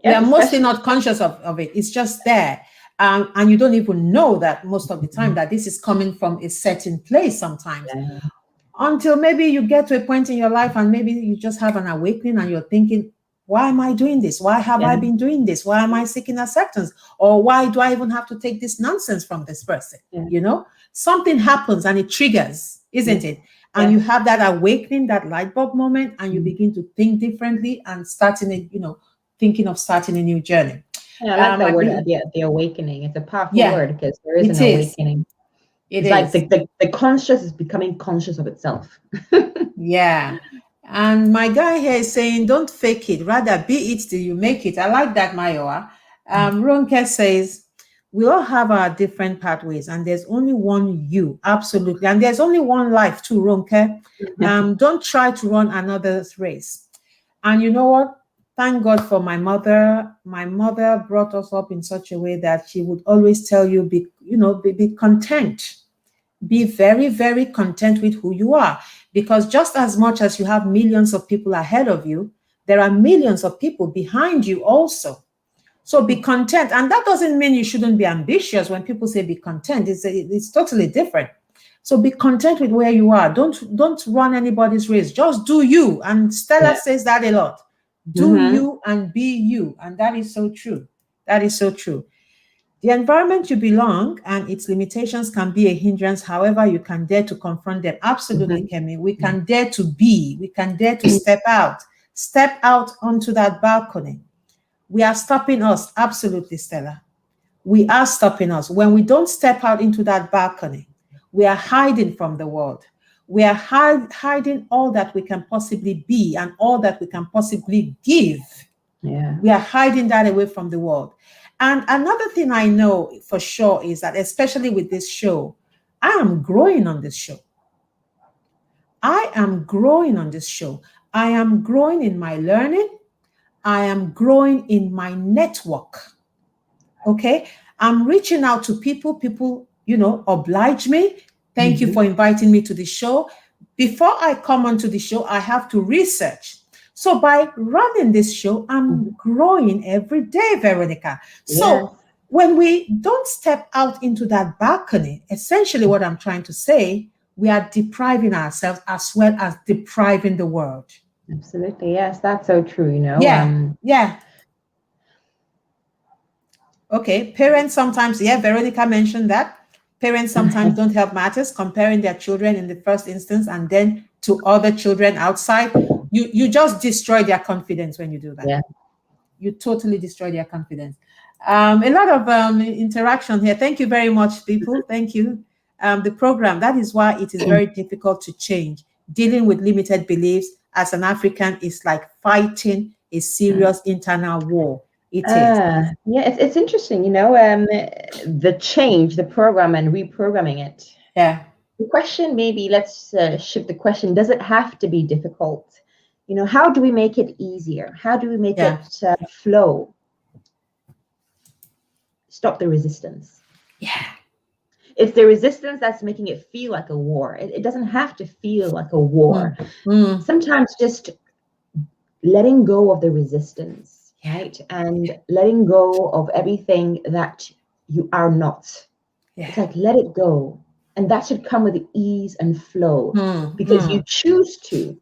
Yes, are mostly especially. not conscious of it. It's just there. And you don't even know that most of the time that this is coming from a certain place sometimes, Yeah, until maybe you get to a point in your life and maybe you just have an awakening and you're thinking, why am I doing this? Why have I yeah, been doing this? Why am I seeking acceptance? Or why do I even have to take this nonsense from this person? yeah, Something happens and it triggers, isn't it? And you yes. have that awakening, that light bulb moment, and you Mm. begin to think differently and thinking of starting a new journey. Yeah, I like I that word, believe, the awakening. It's a powerful yeah, word because there is an it is. awakening. It It's like is. the conscious is becoming conscious of itself. Yeah. And my guy here is saying, don't fake it, rather be it till you make it. I like that, Mayowa. Ronke says, we all have our different pathways, and there's only one you, absolutely. And there's only one life, too, Ronke. Don't try to run another's race. And you know what? thank God for my mother. My mother brought us up in such a way that she would always tell you, be content. Be very, very content with who you are. Because just as much as you have millions of people ahead of you, there are millions of people behind you also. So be content. And that doesn't mean you shouldn't be ambitious. When people say be content, it's totally different. So be content with where you are. Don't run anybody's race. Just do you. And Stella says that a lot. Do you and be you. And that is so true. That is so true. The environment you belong and its limitations can be a hindrance. However, you can dare to confront them. Absolutely, Kemi. We can dare to be. We can dare to step out. Step out onto that balcony. We are stopping us. Absolutely, Stella. We are stopping us. When we don't step out into that balcony, we are hiding from the world. We are hiding all that we can possibly be and all that we can possibly give. Yeah. We are hiding that away from the world. And another thing I know for sure is that, especially with this show, I am growing on this show. I am growing on this show. I am growing in my learning. I am growing in my network. Okay? I'm reaching out to people. People, oblige me. Thank you for inviting me to the show. Before I come onto the show, I have to research. So by running this show, I'm growing every day, Veronica. So when we don't step out into that balcony, essentially what I'm trying to say, we are depriving ourselves as well as depriving the world. Absolutely. Yes, that's so true, Yeah. Okay, parents sometimes, Veronica mentioned that. Parents sometimes don't help matters, comparing their children in the first instance and then to other children outside. You just destroy their confidence when you do that. Yeah. You totally destroy their confidence. A lot of interaction here. Thank you very much, people. Thank you. The program, that is why it is very difficult to change. Dealing with limited beliefs as an African is like fighting a serious internal war. It is. Yeah, it's interesting, the change, the program and reprogramming it. Yeah. The question, maybe let's shift the question. Does it have to be difficult? How do we make it easier? How do we make it flow? Stop the resistance. Yeah. It's the resistance that's making it feel like a war. It doesn't have to feel like a war. Sometimes just letting go of the resistance. Right? And letting go of everything that you are not. Yeah. It's like, let it go. And that should come with ease and flow because you choose to.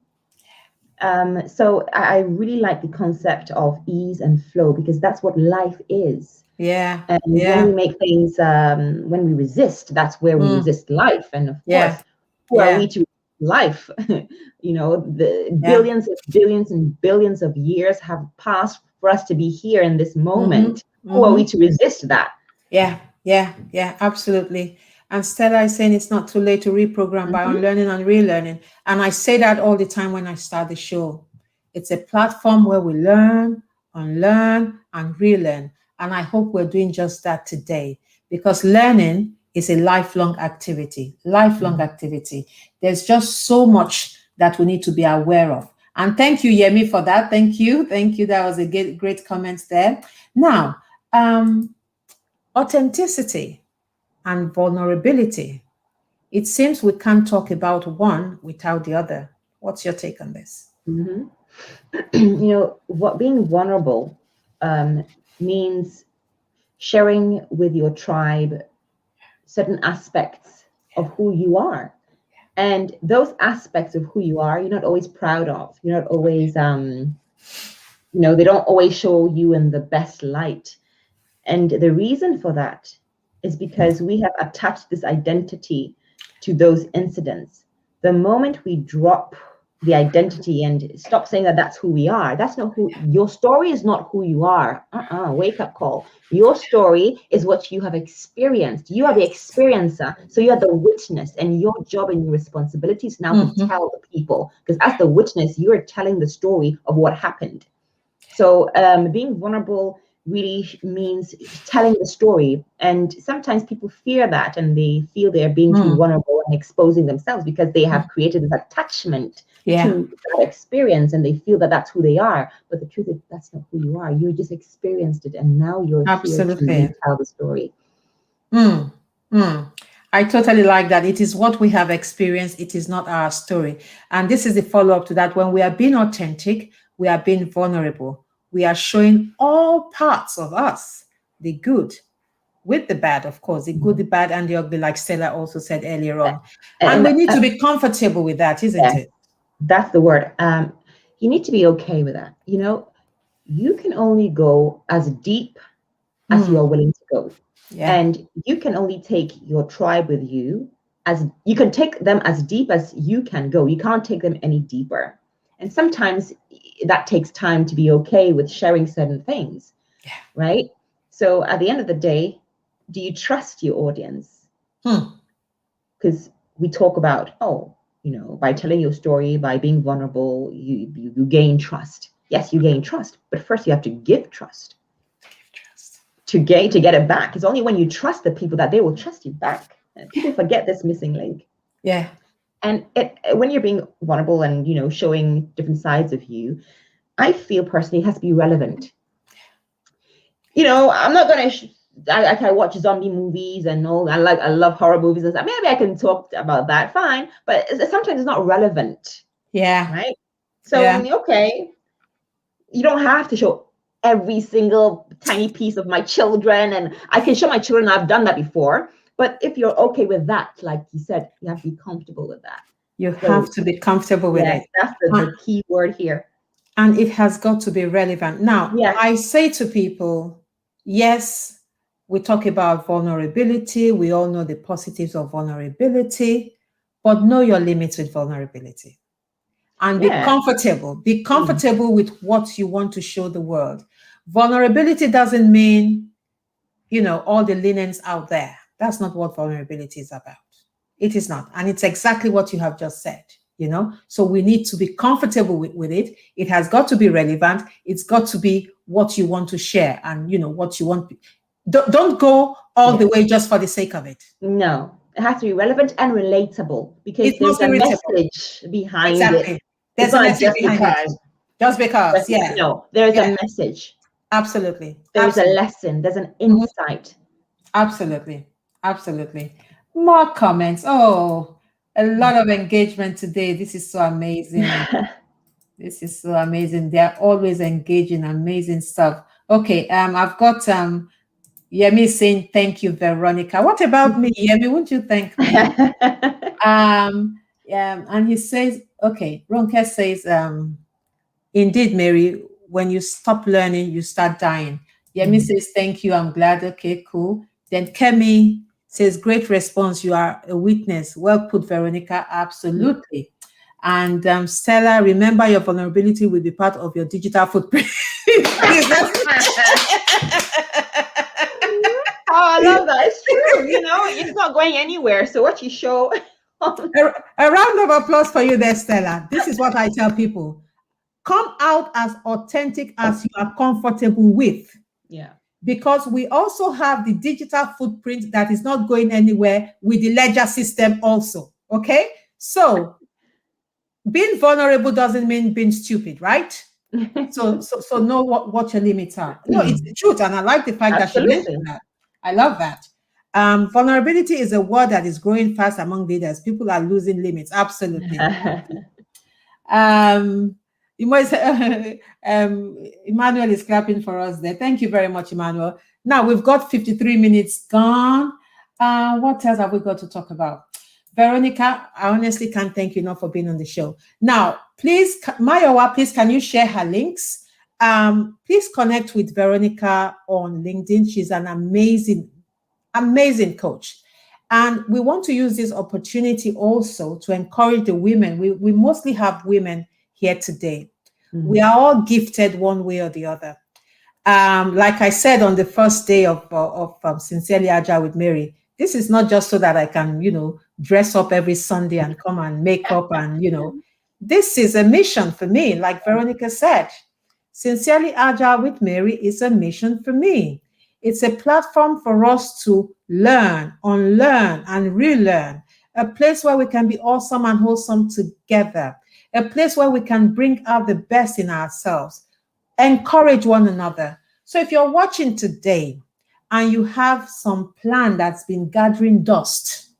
So I really like the concept of ease and flow because that's what life is. Yeah. And when we make things, when we resist, that's where we resist life. And of course, who are we to life? The billions and billions of years have passed for us to be here in this moment. Who are we to resist that? Yeah, absolutely. And Stella is saying it's not too late to reprogram by unlearning and relearning. And I say that all the time when I start the show. It's a platform where we learn, unlearn, and relearn. And I hope we're doing just that today because learning is a lifelong activity. Activity. There's just so much that we need to be aware of. And thank you, Yemi, for that. Thank you. That was a great comment there. Now, authenticity and vulnerability. It seems we can't talk about one without the other. What's your take on this? What being vulnerable means sharing with your tribe certain aspects of who you are. And those aspects of who you are, you're not always proud of. You're not always, they don't always show you in the best light. And the reason for that is because we have attached this identity to those incidents. The moment we drop the identity and stop saying that that's who we are, that's not who, your story is not who you are. Wake up call. Your story is what you have experienced. You are the experiencer. So you are the witness, and your job and your responsibility is now to tell the people, because as the witness, you are telling the story of what happened. So being vulnerable really means telling the story. And sometimes people fear that and they feel they're being too vulnerable vulnerable and exposing themselves because they have created this attachment Yeah. to that experience, and they feel that that's who they are. But the truth is, that's not who you are. You just experienced it, and now you're here to Absolutely. retell the story. Mm, mm. I totally like that. It is what we have experienced. It is not our story. And this is the follow-up to that. When we are being authentic, we are being vulnerable. We are showing all parts of us, the good with the bad, of course, the good, the bad, and the ugly, like Stella also said earlier on. And we need to be comfortable with that, isn't it? That's the word. You need to be okay with that. You know, you can only go as deep as you are willing to go. Yeah. And you can only take your tribe with you as you can take them as deep as you can go. You can't take them any deeper. And sometimes that takes time to be okay with sharing certain things. Yeah. Right. So at the end of the day, do you trust your audience? Because we talk about, by telling your story, by being vulnerable, you gain trust. Yes, you gain trust, but first you have to give trust. To get it back. It's only when you trust the people that they will trust you back. And people forget this missing link. Yeah. And when you're being vulnerable and showing different sides of you, I feel personally it has to be relevant. I'm not gonna. I can watch zombie movies and all. I love horror movies and stuff. Maybe I can talk about that. Fine, but sometimes it's not relevant. Yeah. Right. So okay, you don't have to show every single tiny piece of my children, and I can show my children. I've done that before. But if you're okay with that, like you said, you have to be comfortable with that. You have to be comfortable with it. That's the key word here. And it has got to be relevant. Now, I say to people, yes, we talk about vulnerability. We all know the positives of vulnerability, but know your limits with vulnerability. And be comfortable. Be comfortable with what you want to show the world. Vulnerability doesn't mean, all the linens out there. That's not what vulnerability is about. It is not. And it's exactly what you have just said, So we need to be comfortable with it. It has got to be relevant. It's got to be what you want to share and, what you want. Don't go all the way just for the sake of it. No, it has to be relevant and relatable because there's a message behind it. There's a message behind it. Just because, No, there's a message. Absolutely. There's a lesson. There's an insight. Absolutely. Absolutely. More comments. Oh, a lot of engagement today. This is so amazing. This is so amazing. They're always engaging, amazing stuff. Okay, I've got Yemi saying thank you, Veronica. What about me, Yemi? Won't you thank me? And he says, okay, Ronke says, indeed, Mary, when you stop learning, you start dying. Yemi says, thank you. I'm glad. Okay, cool. Then Kemi says, great response. You are a witness. Well put, Veronica. Absolutely. And Stella, remember your vulnerability will be part of your digital footprint. I love that. It's true. It's not going anywhere. So what you show. A round of applause for you there, Stella. This is what I tell people. Come out as authentic as you are comfortable with. Yeah. Because we also have the digital footprint that is not going anywhere with the ledger system also. Okay? So being vulnerable doesn't mean being stupid, right? So know what your limits are. No, it's the truth. And I like the fact that she mentioned that. I love that. Vulnerability is a word that is growing fast among leaders. People are losing limits. Absolutely. Emmanuel is clapping for us there. Thank you very much, Emmanuel. Now we've got 53 minutes gone. What else have we got to talk about? Veronica, I honestly can't thank you enough for being on the show. Now, please, Mayowa, please, can you share her links? Please connect with Veronica on LinkedIn. She's an amazing coach. And we want to use this opportunity also to encourage the women. We mostly have women here today. We are all gifted one way or the other. Like I said on the first day of Sincerely Agile with Mary, this is not just so that I can, dress up every Sunday and come and make up and, this is a mission for me. Like Veronica said, Sincerely Agile with Mary is a mission for me. It's a platform for us to learn, unlearn, and relearn. a place where we can be awesome and wholesome together, a place where we can bring out the best in ourselves, encourage one another. So if you're watching today and you have some plan that's been gathering dust,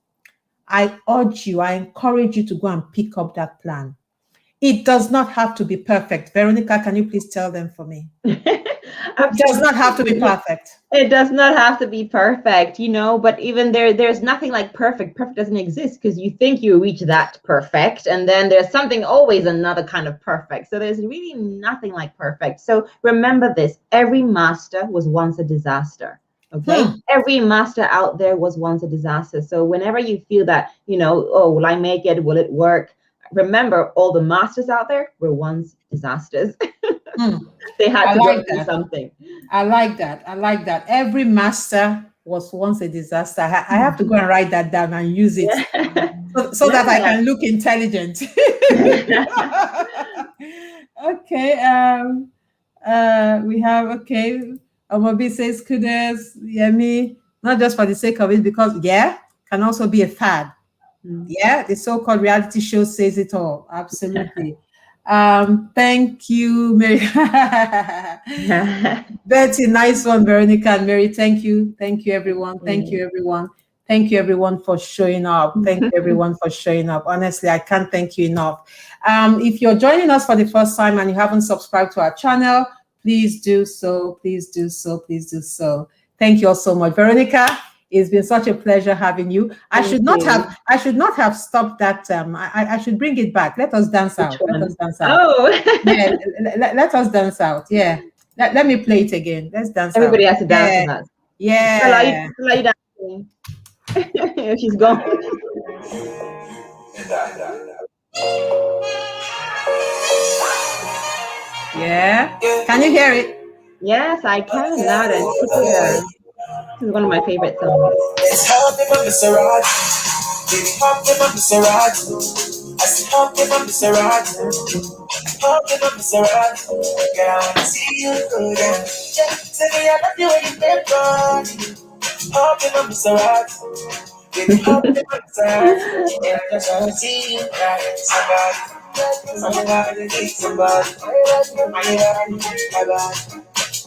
I urge you, I encourage you to go and pick up that plan. It does not have to be perfect. Veronica, can you please tell them for me? It does not have to be perfect. It does not have to be perfect, but even there's nothing like perfect. Perfect doesn't exist because you think you reach that perfect, and then there's something always another kind of perfect. So there's really nothing like perfect. So remember this, every master was once a disaster. Okay. Every master out there was once a disaster. So whenever you feel that, oh, will I make it? Will it work? Remember, all the masters out there were once disasters. They had to go through something. I like that. I like that. Every master was once a disaster. I have to go and write that down and use it so that I can look intelligent. Okay. We have, Omobi says kudos, Yemi, not just for the sake of it, because can also be a fad. Yeah, the so-called reality show says it all. Absolutely. Thank you, Mary. Betty, nice one, Veronica and Mary. Thank you, everyone. Thank you, everyone. Thank you, everyone, for showing up. Thank you, everyone, for showing up. Honestly, I can't thank you enough. If you're joining us for the first time and you haven't subscribed to our channel, please do so. Please do so. Please do so. Thank you all so much, Veronica. It's been such a pleasure having you. I should not have stopped that. I should bring it back. Let us dance out. Let us dance out. Oh, yeah. Let us dance out. Yeah. Let me play it again. Let's dance. Everybody has to dance with us. Yeah. Stella, you dancing? She's gone. Yeah. Can you hear it? Yes, I can. Loud and clear. This is one of my favorite songs. It's helping on the Saraj. It's helping on the Saraj. It's helping on the Saraj. Helping on the Saraj. Girl, I wanna see you go down. Tell me I love you when you get gone. Helping on the Saraj. It's helping on the Saraj. Yeah, I just wanna see you cry. Somebody.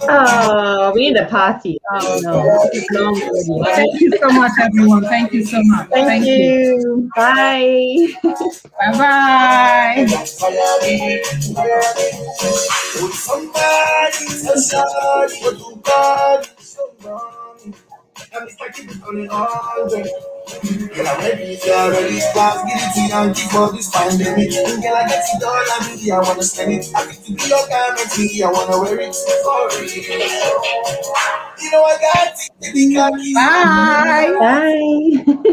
Oh, we need a party. Oh no. Thank you so much, everyone. Thank you so much. Thank you. Bye. Bye-bye. Girl, I'm ready if you're ready. Class, get it to Yankee for this pandemic. Girl, I get it all, I wanna spend it. I get to be your garment, I wanna wear it for real. You know I got it, baby, Bye. Bye.